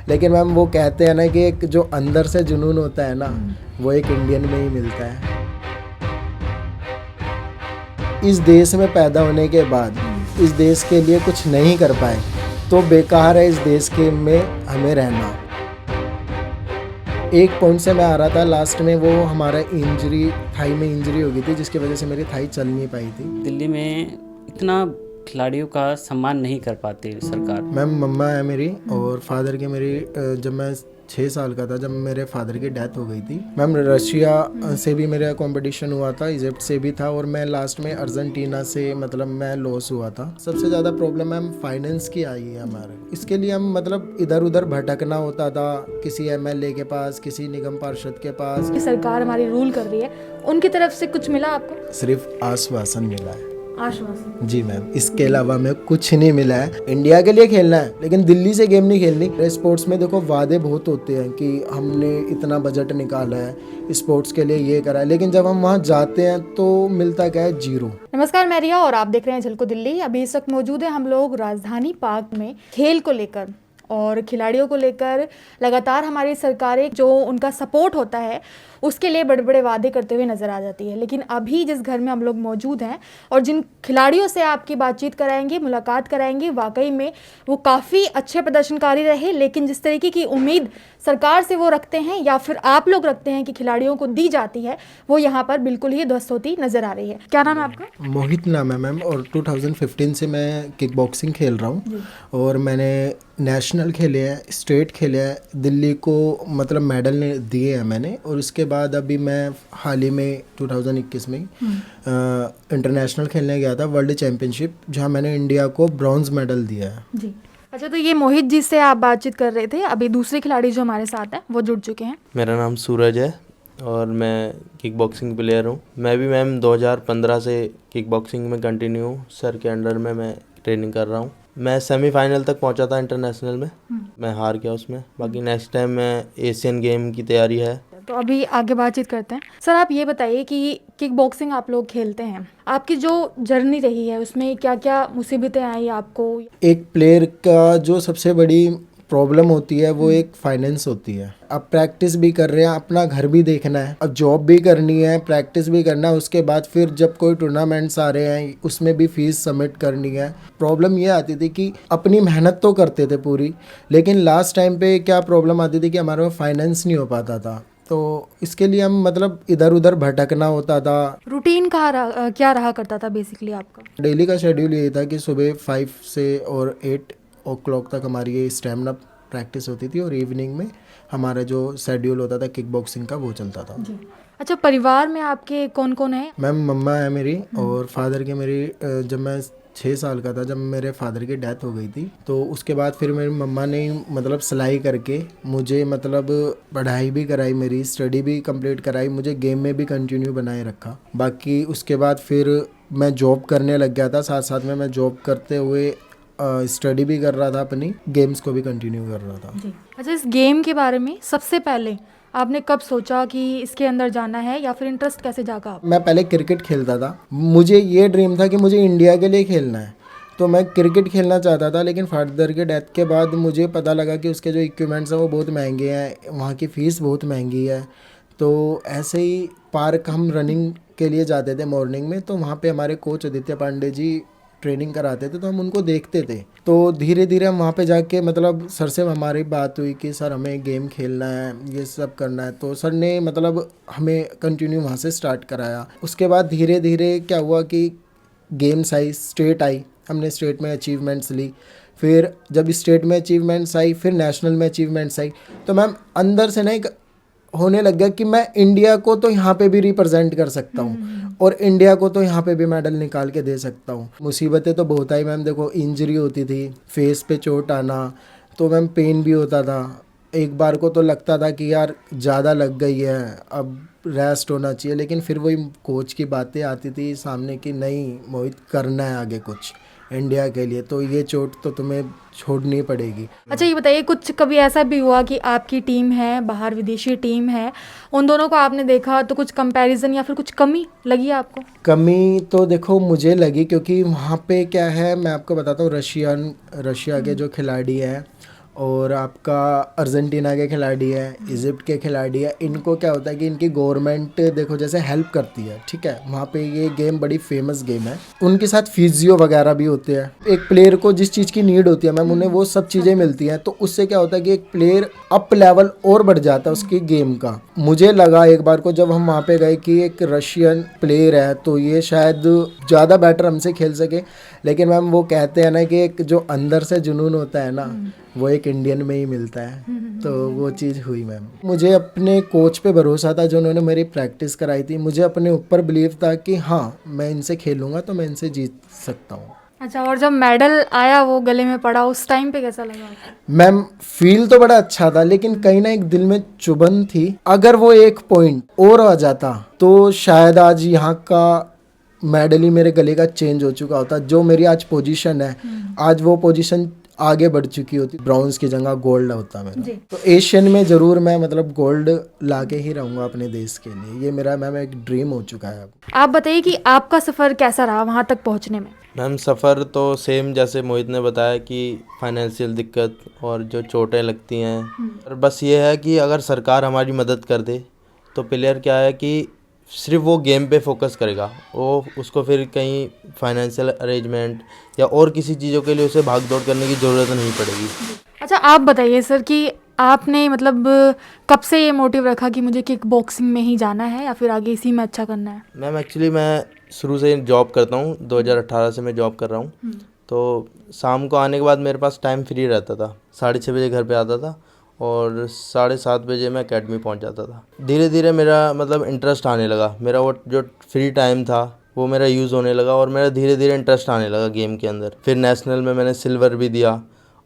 लेकिन मैम वो कहते हैं ना कि एक जो अंदर से जुनून होता है ना, वो एक इंडियन में ही मिलता है। इस देश में पैदा होने के बाद इस देश के लिए कुछ नहीं कर पाए तो बेकार है इस देश के में हमें रहना। एक पॉइंट से मैं आ रहा था, लास्ट में वो हमारा इंजरी, थाई में इंजरी हो गई थी जिसकी वजह से मेरी थाई चल नहीं पाई थी। दिल्ली में इतना खिलाड़ियों का सम्मान नहीं कर पाती सरकार। मैम मम्मा है मेरी और फादर की मेरी जब मैं 6 साल का था जब मेरे फादर की डेथ हो गई थी। मैम रशिया से भी मेरा कंपटीशन हुआ था, इजिप्ट से भी था और मैं लास्ट में अर्जेंटीना से मतलब मैं लॉस हुआ था। सबसे ज़्यादा प्रॉब्लम मैम फाइनेंस की आई है हमारे। इसके लिए हम मतलब इधर उधर भटकना होता था, किसी एमएलए के पास, किसी निगम पार्षद के पास। सरकार हमारी रूल कर रही है, उनकी तरफ से कुछ मिला आपको? सिर्फ आश्वासन मिला है। आश्वासन? जी मैम, इसके अलावा में कुछ नहीं मिला है। इंडिया के लिए खेलना है लेकिन दिल्ली से गेम नहीं खेलनी। स्पोर्ट्स में देखो वादे बहुत होते हैं कि हमने इतना बजट निकाला है स्पोर्ट्स के लिए, ये करा है, लेकिन जब हम वहाँ जाते हैं तो मिलता क्या है, जीरो। नमस्कार, मैं रिया और आप देख रहे हैं झलको दिल्ली। अभी इस वक्त मौजूद है हम लोग राजधानी पार्क में। खेल को लेकर और खिलाड़ियों को लेकर लगातार हमारी सरकारें जो उनका सपोर्ट होता है उसके लिए बड़े बड़े वादे करते हुए नज़र आ जाती है। लेकिन अभी जिस घर में हम लोग मौजूद हैं और जिन खिलाड़ियों से आपकी बातचीत कराएंगे, मुलाकात कराएंगे, वाकई में वो काफ़ी अच्छे प्रदर्शनकारी रहे, लेकिन जिस तरीके की उम्मीद सरकार से वो रखते हैं या फिर आप लोग रखते हैं कि खिलाड़ियों को दी जाती है, वो यहाँ पर बिल्कुल ही ध्वस्त होती नज़र आ रही है। क्या नाम है आपका? मोहित नाम है मैम और 2015 से मैं किक बॉक्सिंग खेल रहा हूँ और मैंने नेशनल खेले हैं, स्टेट खेले हैं, दिल्ली को मतलब मेडल दिए हैं मैंने। और उसके बाद अभी मैं हाल ही में 2021 में इंटरनेशनल खेलने गया था, वर्ल्ड चैम्पियनशिप, जहाँ मैंने इंडिया को ब्रॉन्ज मेडल दिया है। जी अच्छा, तो ये मोहित जिससे आप बातचीत कर रहे थे, अभी दूसरे खिलाड़ी जो हमारे साथ हैं वो जुड़ चुके हैं। मेरा नाम सूरज है और मैं किक बॉक्सिंग प्लेयर हूँ। मैं भी मैम 2015 से किक बॉक्सिंग में कंटिन्यू हूँ। सर के अंडर में मैं ट्रेनिंग कर रहा हूँ। मैं सेमीफाइनल तक पहुँचा था इंटरनेशनल में, मैं हार गया उसमें। बाकी नेक्स्ट टाइम मैं एशियन गेम की तैयारी है। तो अभी आगे बातचीत करते हैं। सर आप ये बताइए कि किक बॉक्सिंग आप लोग खेलते हैं, आपकी जो जर्नी रही है उसमें क्या क्या मुसीबतें आई आपको? एक प्लेयर का जो सबसे बड़ी प्रॉब्लम होती है वो एक फाइनेंस होती है। अब प्रैक्टिस भी कर रहे हैं, अपना घर भी देखना है, अब जॉब भी करनी है, प्रैक्टिस भी करना है, उसके बाद फिर जब कोई टूर्नामेंट्स आ रहे हैं उसमें भी फीस सबमिट करनी है। प्रॉब्लम ये आती थी कि अपनी मेहनत तो करते थे पूरी, लेकिन लास्ट टाइम पे क्या प्रॉब्लम आती थी कि हमारे पास फाइनेंस नहीं हो पाता था, तो इसके लिए हम मतलब इधर उधर भटकना होता था। रूटीन क्या रहा करता था बेसिकली आपका? डेली का शेड्यूल ये था कि सुबह 5 से और 8 ओ क्लॉक तक हमारी ये स्टेमिना प्रैक्टिस होती थी और इवनिंग में हमारा जो शेड्यूल होता था किक बॉक्सिंग का वो चलता था। जी अच्छा, परिवार में आपके कौन कौन है? मैम मम्मा है मेरी और फादर की मेरी जब मैं 6 साल का था जब मेरे फादर की डेथ हो गई थी, तो उसके बाद फिर मेरी मम्मा ने मतलब सिलाई करके मुझे मतलब पढ़ाई भी कराई, मेरी स्टडी भी कंप्लीट कराई, मुझे गेम में भी कंटिन्यू बनाए रखा। बाकी उसके बाद फिर मैं जॉब करने लग गया था, साथ साथ में मैं जॉब करते हुए स्टडी भी कर रहा था, अपनी गेम्स को भी कंटिन्यू कर रहा था। जी अच्छा, इस गेम के बारे में सबसे पहले आपने कब सोचा कि इसके अंदर जाना है या फिर इंटरेस्ट कैसे जागा आप? मैं पहले क्रिकेट खेलता था, मुझे ये ड्रीम था कि मुझे इंडिया के लिए खेलना है, तो मैं क्रिकेट खेलना चाहता था। लेकिन फादर के डेथ के बाद मुझे पता लगा कि उसके जो इक्विपमेंट्स हैं वो बहुत महंगे हैं, वहाँ की फ़ीस बहुत महंगी है। तो ऐसे ही पार्क हम रनिंग के लिए जाते थे मॉर्निंग में, तो वहाँ पे हमारे कोच आदित्य पांडे जी ट्रेनिंग कराते थे, तो हम उनको देखते थे। तो धीरे धीरे हम वहाँ पे जाके मतलब सर से हमारी बात हुई कि सर हमें गेम खेलना है, ये सब करना है, तो सर ने मतलब हमें कंटिन्यू वहाँ से स्टार्ट कराया। उसके बाद धीरे धीरे क्या हुआ कि गेम्स आई, स्टेट आई, हमने स्टेट में अचीवमेंट्स ली, फिर जब स्टेट में अचीवमेंट्स आई फिर नेशनल में अचीवमेंट्स आई, तो मैम अंदर से ना एक होने लग गया कि मैं इंडिया को तो यहाँ पे भी रिप्रेजेंट कर सकता हूँ और इंडिया को तो यहाँ पे भी मेडल निकाल के दे सकता हूँ। मुसीबतें तो बहुत आई मैम, देखो इंजरी होती थी, फेस पे चोट आना, तो मैम पेन भी होता था। एक बार को तो लगता था कि यार ज़्यादा लग गई है, अब रेस्ट होना चाहिए, लेकिन फिर वही कोच की बातें आती थी सामने कि नहीं मोहित, करना है आगे कुछ इंडिया के लिए, तो ये चोट तो तुम्हें छोड़नी पड़ेगी। अच्छा ये बताइए, कुछ कभी ऐसा भी हुआ कि आपकी टीम है बाहर, विदेशी टीम है, उन दोनों को आपने देखा तो कुछ कंपैरिजन या फिर कुछ कमी लगी आपको? कमी तो देखो मुझे लगी, क्योंकि वहाँ पे क्या है मैं आपको बताता हूँ, रशिया के जो खिलाड़ी हैं और आपका अर्जेंटीना के खिलाड़ी है, इजिप्ट के खिलाड़ी है, इनको क्या होता है कि इनकी गवर्नमेंट देखो जैसे हेल्प करती है, ठीक है, वहाँ पे ये गेम बड़ी फेमस गेम है, उनके साथ फिजियो वगैरह भी होते हैं। एक प्लेयर को जिस चीज़ की नीड होती है मैम उन्हें वो सब चीज़ें मिलती हैं, तो उससे क्या होता है कि एक प्लेयर अप लेवल और बढ़ जाता है उसकी गेम का। मुझे लगा एक बार को जब हम वहाँ पे गए कि एक रशियन प्लेयर है तो ये शायद ज़्यादा बेटर हमसे खेल सके, लेकिन मैम वो कहते हैं ना कि एक जो अंदर से जुनून होता है ना वो एक इंडियन में ही मिलता है, तो वो चीज़ हुई मैम। मुझे अपने कोच पे भरोसा था जो उन्होंने मेरी प्रैक्टिस कराई थी, मुझे अपने ऊपर बिलीव था कि हाँ मैं इनसे खेलूँगा तो मैं इनसे जीत सकता हूँ। अच्छा, और जब मेडल आया वो गले में पड़ा उस टाइम पे कैसा लगा आपको? मैम फील तो बड़ा अच्छा था, लेकिन कहीं ना एक दिल में चुभन थी, अगर वो एक पॉइंट और आ जाता तो शायद आज यहाँ का मेडल ही मेरे गले का चेंज हो चुका होता। जो मेरी आज पोजीशन है आज वो पोजीशन आगे बढ़ चुकी होती, ब्रॉन्ज की जगह गोल्ड होता मेरा। तो एशियन में ज़रूर मैं मतलब गोल्ड लाके ही रहूँगा अपने देश के लिए, ये मेरा मैम एक ड्रीम हो चुका है अब। आप बताइए कि आपका सफ़र कैसा रहा वहाँ तक पहुँचने में? मैम सफ़र तो सेम जैसे मोहित ने बताया कि फाइनेंशियल दिक्कत और जो चोटें लगती हैं, और बस ये है कि अगर सरकार हमारी मदद कर दे तो प्लेयर क्या है कि सिर्फ वो गेम पे फोकस करेगा, वो उसको फिर कहीं फाइनेंशियल अरेंजमेंट या और किसी चीज़ों के लिए उसे भाग दौड़ करने की ज़रूरत नहीं पड़ेगी। अच्छा, आप बताइए सर कि आपने मतलब कब से ये मोटिव रखा कि मुझे किक बॉक्सिंग में ही जाना है या फिर आगे इसी में अच्छा करना है? मैम एक्चुअली मैं शुरू से जॉब करता हूँ, 2018 से मैं जॉब कर रहा हूँ, तो शाम को आने के बाद मेरे पास टाइम फ्री रहता था, 6:30 बजे घर पे आता था और 7:30 बजे मैं एकेडमी पहुँच जाता था। धीरे धीरे मेरा मतलब इंटरेस्ट आने लगा, मेरा वो जो फ्री टाइम था वो मेरा यूज़ होने लगा और मेरा धीरे धीरे इंटरेस्ट आने लगा गेम के अंदर। फिर नेशनल में मैंने सिल्वर भी दिया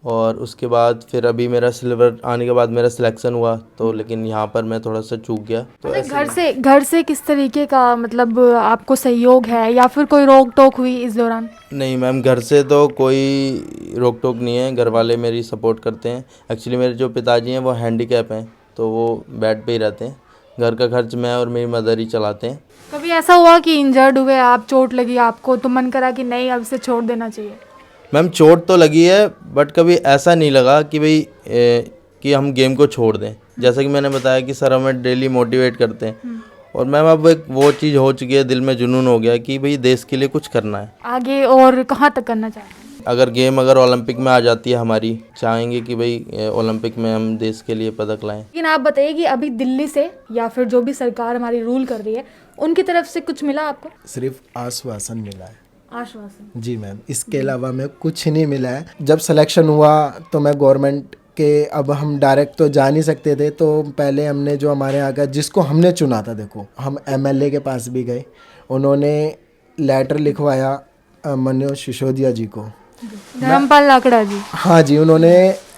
और उसके बाद फिर अभी मेरा सिल्वर आने के बाद मेरा सिलेक्शन हुआ, तो लेकिन यहाँ पर मैं थोड़ा सा चूक गया। तो घर से किस तरीके का मतलब आपको सहयोग है या फिर कोई रोक टोक हुई इस दौरान? नहीं मैम, घर से तो कोई रोक टोक नहीं है, घर वाले मेरी सपोर्ट करते हैं। एक्चुअली मेरे जो पिताजी हैं वो हैंडीकैप हैं, तो वो बेड पे ही रहते हैं, घर का खर्च मैं और मेरी मदर ही चलाते हैं। कभी ऐसा हुआ कि इंजर्ड हुए आप, चोट लगी आपको तो मन करा कि नहीं अब इसे छोड़ देना चाहिए? मैम चोट तो लगी है बट कभी ऐसा नहीं लगा कि भाई कि हम गेम को छोड़ दें। जैसा कि मैंने बताया कि सर हमें डेली मोटिवेट करते हैं और मैम अब एक वो चीज़ हो चुकी है, दिल में जुनून हो गया कि भाई देश के लिए कुछ करना है। आगे और कहाँ तक करना चाहते हैं? अगर ओलंपिक में आ जाती है हमारी, चाहेंगे कि भाई ओलंपिक में हम देश के लिए पदक लाएं। लेकिन आप बताइए कि अभी दिल्ली से या फिर जो भी सरकार हमारी रूल कर रही है उनकी तरफ से कुछ मिला आपको? सिर्फ आश्वासन मिला है। आश्वासन? जी मैम, इसके अलावा में कुछ नहीं मिला है। जब सिलेक्शन हुआ तो मैं गवर्नमेंट के, अब हम डायरेक्ट तो जा नहीं सकते थे, तो पहले हमने जो हमारे यहाँ का जिसको हमने चुना था, देखो हम एमएलए के पास भी गए, उन्होंने लेटर लिखवाया मनोज सिसोदिया जी को, धर्मपाल लाकड़ा जी। हाँ जी, उन्होंने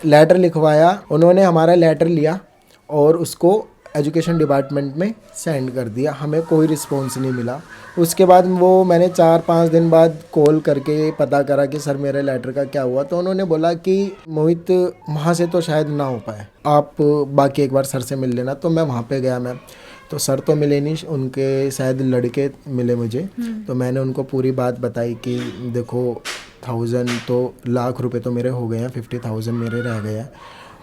लेटर लिखवाया, उन्होंने हमारा लेटर लिया और उसको एजुकेशन डिपार्टमेंट में सेंड कर दिया, हमें कोई रिस्पॉन्स नहीं मिला। उसके बाद वो मैंने 4-5 दिन बाद कॉल करके पता करा कि सर मेरे लेटर का क्या हुआ, तो उन्होंने बोला कि मोहित वहाँ से तो शायद ना हो पाए, आप बाकी एक बार सर से मिल लेना। तो मैं वहाँ पे गया मैम, तो सर तो मिले नहीं, उनके शायद लड़के मिले मुझे, तो मैंने उनको पूरी बात बताई कि देखो 1000 तो लाख रुपए तो मेरे हो गए हैं, 50,000 मेरे रह गए हैं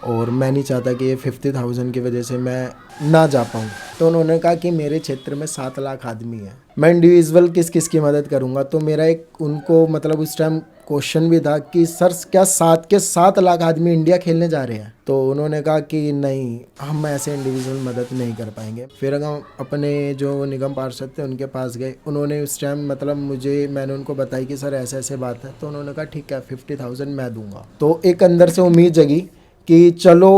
और मैं नहीं चाहता कि ये 50,000 की वजह से मैं ना जा पाऊँ। तो उन्होंने कहा कि मेरे क्षेत्र में 7 लाख आदमी हैं, मैं इंडिविजुअल किस किस की मदद करूँगा। तो मेरा एक उनको मतलब उस टाइम क्वेश्चन भी था कि सर क्या 7 के 7 लाख आदमी इंडिया खेलने जा रहे हैं? तो उन्होंने कहा कि नहीं, हम ऐसे इंडिविजुअल मदद नहीं कर पाएंगे। फिर हम अपने जो निगम पार्षद थे उनके पास गए, उन्होंने उस टाइम मतलब मैंने उनको बताई कि सर ऐसे ऐसे बात है, तो उन्होंने कहा ठीक है 50,000 मैं दूंगा। तो एक अंदर से उम्मीद जगी कि चलो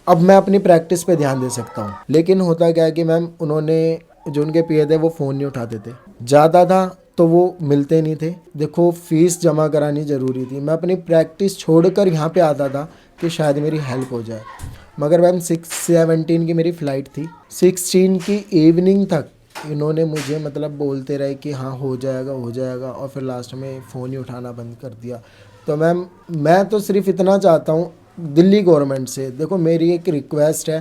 अब मैं अपनी प्रैक्टिस पे ध्यान दे सकता हूँ। लेकिन होता क्या है कि मैम उन्होंने जो उनके पीए थे वो फ़ोन नहीं उठाते थे, ज़्यादा था तो वो मिलते नहीं थे। देखो फीस जमा करानी ज़रूरी थी, मैं अपनी प्रैक्टिस छोड़कर यहाँ पे आता था कि शायद मेरी हेल्प हो जाए, मगर मैम 17 की मेरी फ़्लाइट थी, 16 की इवनिंग तक इन्होंने मुझे मतलब बोलते रहे कि हाँ हो जाएगा हो जाएगा, और फिर लास्ट में फ़ोन ही उठाना बंद कर दिया। तो मैम मैं तो सिर्फ इतना चाहता हूँ दिल्ली गवर्नमेंट से, देखो मेरी एक रिक्वेस्ट है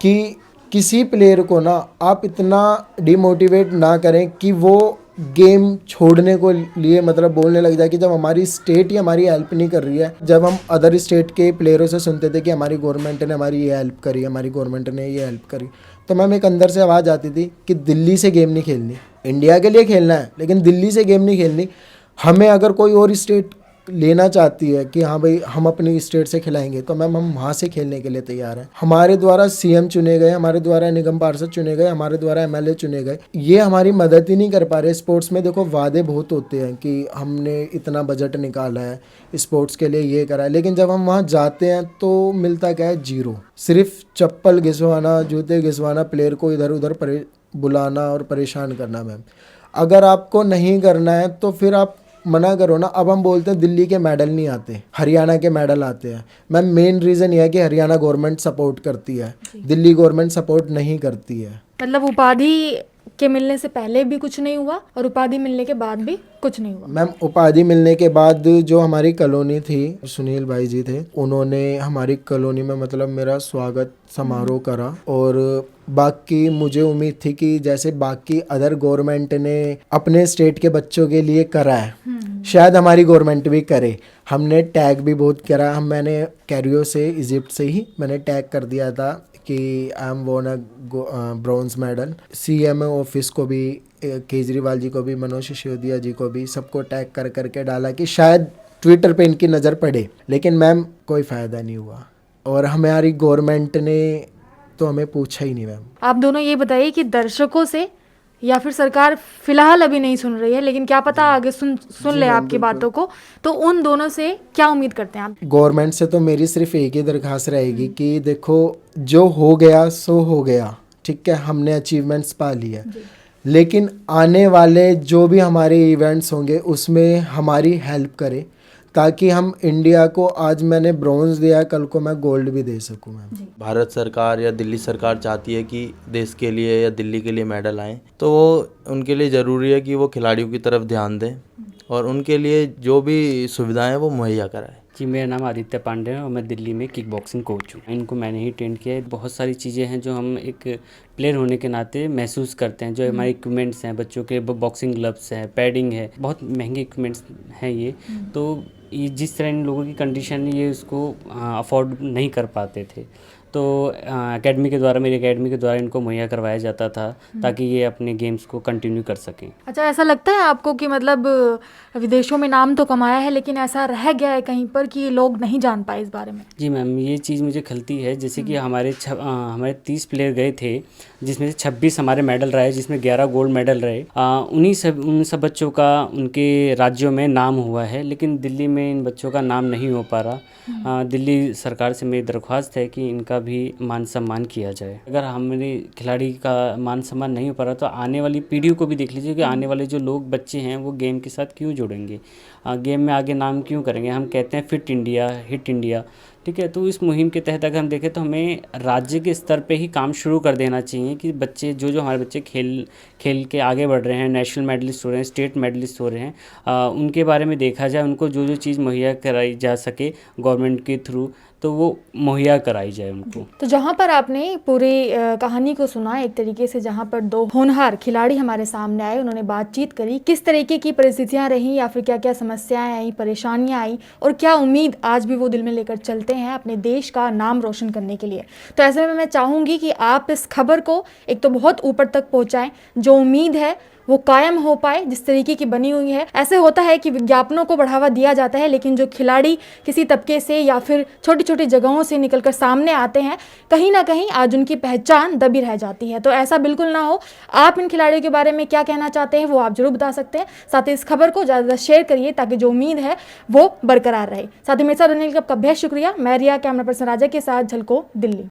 कि किसी प्लेयर को ना आप इतना डिमोटिवेट ना करें कि वो गेम छोड़ने को लिए मतलब बोलने लग जाए कि जब हमारी स्टेट ही हमारी हेल्प नहीं कर रही है। जब हम अदर स्टेट के प्लेयरों से सुनते थे कि हमारी गवर्नमेंट ने हमारी ये हेल्प करी, हमारी गवर्नमेंट ने ये हेल्प करी, तो मैम एक अंदर से आवाज़ आती थी कि दिल्ली से गेम नहीं खेलनी, इंडिया के लिए खेलना है लेकिन दिल्ली से गेम नहीं खेलनी। हमें अगर कोई और स्टेट लेना चाहती है कि हाँ भाई हम अपनी स्टेट से खिलाएंगे, तो मैम हम वहाँ से खेलने के लिए तैयार हैं। हमारे द्वारा सीएम चुने गए, हमारे द्वारा निगम पार्षद चुने गए, हमारे द्वारा एमएलए चुने गए, ये हमारी मदद ही नहीं कर पा रहे। स्पोर्ट्स में देखो वादे बहुत होते हैं कि हमने इतना बजट निकाला है स्पोर्ट्स के लिए, ये करा है, लेकिन जब हम वहाँ जाते हैं तो मिलता क्या है, जीरो। सिर्फ चप्पल घिसवाना, जूते घिसवाना, प्लेयर को इधर उधर बुलाना और परेशान करना। मैम अगर आपको नहीं करना है तो फिर आप मना करो ना। अब हम बोलते हैं दिल्ली के मेडल नहीं आते, हरियाणा के मेडल आते हैं। मैम मेन रीज़न यह है कि हरियाणा गवर्नमेंट सपोर्ट करती है, दिल्ली गवर्नमेंट सपोर्ट नहीं करती है। मतलब उपाधि के मिलने से पहले भी कुछ नहीं हुआ और उपाधि मिलने के बाद भी कुछ नहीं हुआ। मैम उपाधि मिलने के बाद जो हमारी कॉलोनी थी, सुनील भाई जी थे, उन्होंने हमारी कॉलोनी में मतलब मेरा स्वागत समारोह करा। और बाकी मुझे उम्मीद थी कि जैसे बाकी अदर गवर्नमेंट ने अपने स्टेट के बच्चों के लिए करा है, शायद हमारी गवर्नमेंट भी करे। हमने टैग भी बहुत करा। मैंने कैरियो से, इजिप्ट से ही मैंने टैग कर दिया था कि I am von a bronze medal. CM office को भी, केजरीवाल जी को भी, मनोज सिसोदिया जी को भी, सबको टैग कर करके डाला कि शायद ट्विटर पे इनकी नज़र पड़े, लेकिन मैम कोई फ़ायदा नहीं हुआ। और हमारी गवर्नमेंट ने तो हमें पूछा ही नहीं। मैम आप दोनों ये बताइए कि दर्शकों से या फिर सरकार फिलहाल अभी नहीं सुन रही है, लेकिन क्या पता आगे सुन ले आपकी बातों को, तो उन दोनों से क्या उम्मीद करते हैं आप? गवर्नमेंट से तो मेरी सिर्फ एक ही दरख्वास्त रहेगी कि देखो जो हो गया सो हो गया, ठीक है, हमने अचीवमेंट्स पा लिया, लेकिन आने वाले जो भी हमारे इवेंट्स होंगे उसमें हमारी हेल्प करे, ताकि हम इंडिया को, आज मैंने ब्रॉन्ज दिया, कल को मैं गोल्ड भी दे सकूं। मैम भारत सरकार या दिल्ली सरकार चाहती है कि देश के लिए या दिल्ली के लिए मेडल आएँ, तो वो उनके लिए ज़रूरी है कि वो खिलाड़ियों की तरफ ध्यान दें और उनके लिए जो भी सुविधाएं हैं वो मुहैया कराएं। जी, मेरा नाम आदित्य पांडे है और मैं दिल्ली में किक बॉक्सिंग कोच हूँ। इनको मैंने ही ट्रेन किया है। बहुत सारी चीज़ें हैं जो हम एक प्लेयर होने के नाते महसूस करते हैं। जो हमारे इक्विपमेंट्स हैं, बच्चों के बॉक्सिंग ग्लव्स हैं, पैडिंग है, बहुत महंगे इक्विपमेंट्स हैं ये। तो ये जिस तरह इन लोगों की कंडीशन, ये उसको अफोर्ड नहीं कर पाते थे, तो एकेडमी के द्वारा, मेरी एकेडमी के द्वारा इनको मुहैया करवाया जाता था ताकि ये अपने गेम्स को कंटिन्यू कर सकें। अच्छा, ऐसा लगता है आपको कि मतलब विदेशों में नाम तो कमाया है लेकिन ऐसा रह गया है कहीं पर कि लोग नहीं जान पाए इस बारे में? जी मैम, ये चीज़ मुझे खलती है। जैसे कि हमारे 30 प्लेयर गए थे, जिसमें से 26 हमारे मेडल रहे, जिसमें 11 गोल्ड मेडल रहे। उन सब बच्चों का उनके राज्यों में नाम हुआ है, लेकिन दिल्ली में इन बच्चों का नाम नहीं हो पा रहा। दिल्ली सरकार से मेरी दरख्वास्त है कि इनका भी मान सम्मान किया जाए। अगर हमारे खिलाड़ी का मान सम्मान नहीं हो पा रहा तो आने वाली पीढ़ियों को भी देख लीजिए कि आने वाले जो लोग, बच्चे हैं, वो गेम के साथ क्यों जुड़ेंगे, गेम में आगे नाम क्यों करेंगे। हम कहते हैं फिट इंडिया, हिट इंडिया, ठीक है। तो इस मुहिम के तहत अगर हम देखें तो हमें राज्य के स्तर पे ही काम शुरू कर देना चाहिए कि बच्चे, जो हमारे बच्चे खेल के आगे बढ़ रहे हैं, नेशनल मेडलिस्ट हो रहे हैं, स्टेट मेडलिस्ट हो रहे हैं, उनके बारे में देखा जाए, उनको जो चीज़ मुहैया कराई जा सके गवर्नमेंट के थ्रू, तो वो मुहैया कराई जाए उनको। तो जहाँ पर आपने पूरी कहानी को सुना एक तरीके से, जहाँ पर दो होनहार खिलाड़ी हमारे सामने आए, उन्होंने बातचीत करी, किस तरीके की परिस्थितियाँ रहीं या फिर क्या क्या समस्याएं आई, परेशानियाँ आई, और क्या उम्मीद आज भी वो दिल में लेकर चलते हैं अपने देश का नाम रोशन करने के लिए। तो ऐसे में मैं चाहूँगी कि आप इस खबर को एक तो बहुत ऊपर तक पहुँचाएँ, जो उम्मीद है वो कायम हो पाए जिस तरीके की बनी हुई है। ऐसे होता है कि विज्ञापनों को बढ़ावा दिया जाता है, लेकिन जो खिलाड़ी किसी तबके से या फिर छोटी छोटी जगहों से निकलकर सामने आते हैं, कहीं ना कहीं आज उनकी पहचान दबी रह जाती है। तो ऐसा बिल्कुल ना हो। आप इन खिलाड़ियों के बारे में क्या कहना चाहते हैं वो आप जरूर बता सकते हैं। साथ ही इस खबर को ज़्यादा शेयर करिए ताकि जो उम्मीद है वो बरकरार रहे। साथ ही मेरे साथ रहने का बेहद शुक्रिया। मैं रिया, कैमरा पर्सन राजा के साथ, झलको दिल्ली।